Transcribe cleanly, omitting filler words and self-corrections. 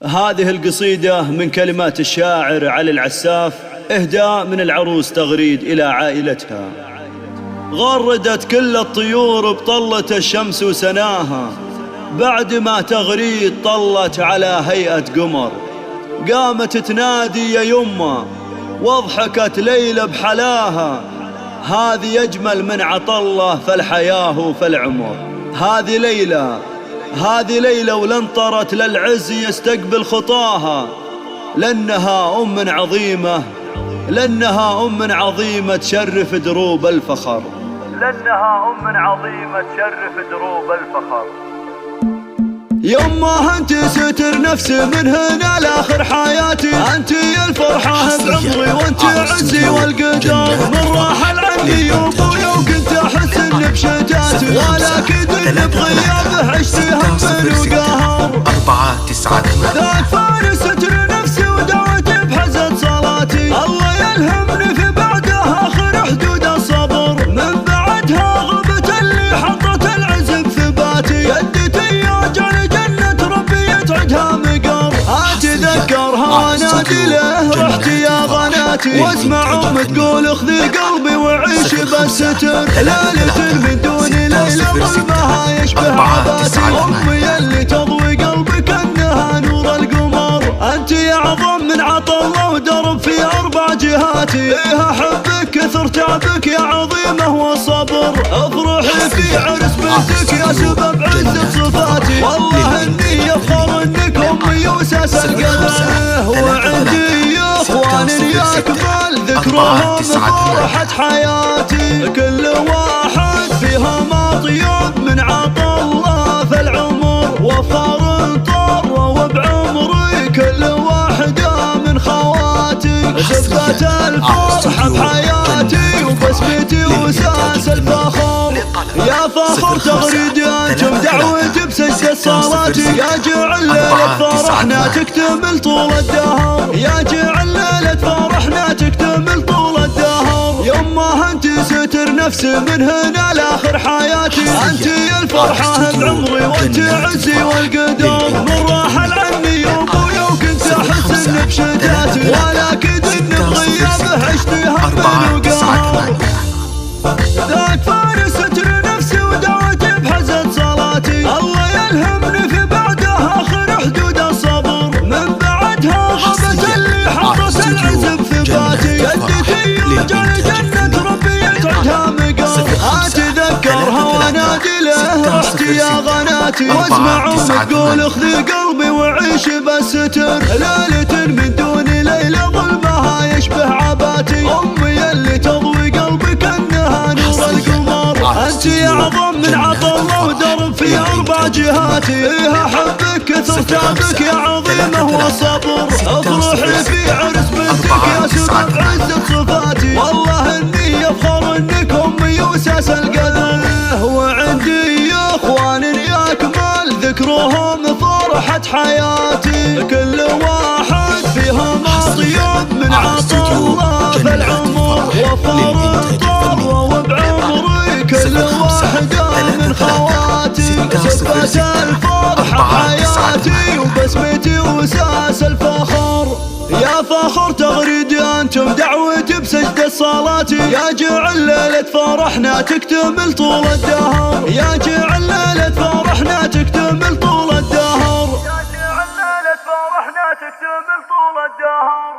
هذه القصيدة من كلمات الشاعر علي العساف، إهداء من العروس تغريد إلى عائلتها. غردت كل الطيور بطلة الشمس وسناها، بعد ما تغريد طلت على هيئة قمر. قامت تنادي يا يمه واضحكت ليلى بحلاها، هذه أجمل من عطله فالحياة وفالعمر. هذه ليلى ولن طرت للعز يستقبل خطاها، لأنها أم عظيمة تشرف دروب الفخر. يمه انت ستر نفسي من هنا لاخر حياتي، انت الفرحة بعمري وانت عزي والقدر. من راحل عني ابويا وكنت احس ان بشتاتي، ولكن بغيابه عشت هم وقهر. 498 ذاك فارس ستر نفسي ودعوتي بحزن صلاتي، الله يلهمني في بعدها اخر حدود الصبر. من بعدها غبت اللي حطت العزم ثباتي، يدتي يرجع لجنة ربي يتعدها مقر. اتذكرها وانادي له رحتي يا غناتي، واسمع ام تقول اخذي قلبي وعيش بالستر. ليلة من دون ليلة ظلمها يشبه عباتي، امي اللي تضوي قلبي كانها نور القمر. انت يا اعظم من عطا الله ودرب في 4 جهاتي، ايه احبك كثر تعبك يا عظيمه والصبر. افرحي في عرس بنتك يا سبب عزة صفاتي، والله اني افخر انك امي وساس القدر. وعندي اخوان يكمل ذكرهم فرحة حياتي، كل واحد فيهم اطيب من عطا الله فالعمر. وفخر طر وبعمري كل واحدة من خواتي، شفت الفرحة بحياتي وبسمتي وساس الفخر. يا فخر تغريدي انتم دعوتي بسجدة صلاتي، يا جعل ليلة فرحنا تكتمل طول الدهر. يا جعل ليلة فرحنا تكتمل طول الدهر. يمه انت ستر نفسي من هنا لاخر حياتي، انت الفرحة بعمري وانت عزي والقدر. من راحل عني ابويا وكنت احس ان بشتاتي، ولكن بغيابه عشت هم وقهر. ذاك فارس ستر نفسي ودعوتي بحزن صلاتي، الله يلهمني في بعدها اخر حدود الصبر. من بعدها غبت اللي حطت العزم ثباتي، يدتي يرجع لجنة ربي يتعدها مقر. اتذكرها وانادي له رحتي يا غناتي، واسمع ام تقول اخذي قلبي وعيش بالستر. ليلة من دون ليلة ظلمها يشبه عباتي، امي اللي تضوي قلبي كانها نور القمر. انت يا اعظم من عطا الله ودرب في 4 جهاتي، ايه احبك كثر تعبك يا عظيمه والصبر. افرحي في عرس بنتك يا سبب عزة صفاتي، والله اني افخر انك امي وساس القدر. وعندي اخوان يكمل ذكرهم فرحة حياتي، كل واحد فيهم اطيب من عطا الله فالعمر. وفخر طر وبعمري كل واحدة من خواتي، شفت الفرحة حياتي وبسمتي وساس الفخر. يا فخر تغريدي انتم دعوتي بسجدة صلاتي، يا جعل ليلة فرحنا تكتمل طول الدهر. يا جعل ليلة فرحنا تكتمل طول الدهر. يا جعل ليلة فرحنا تكتمل طول الدهر.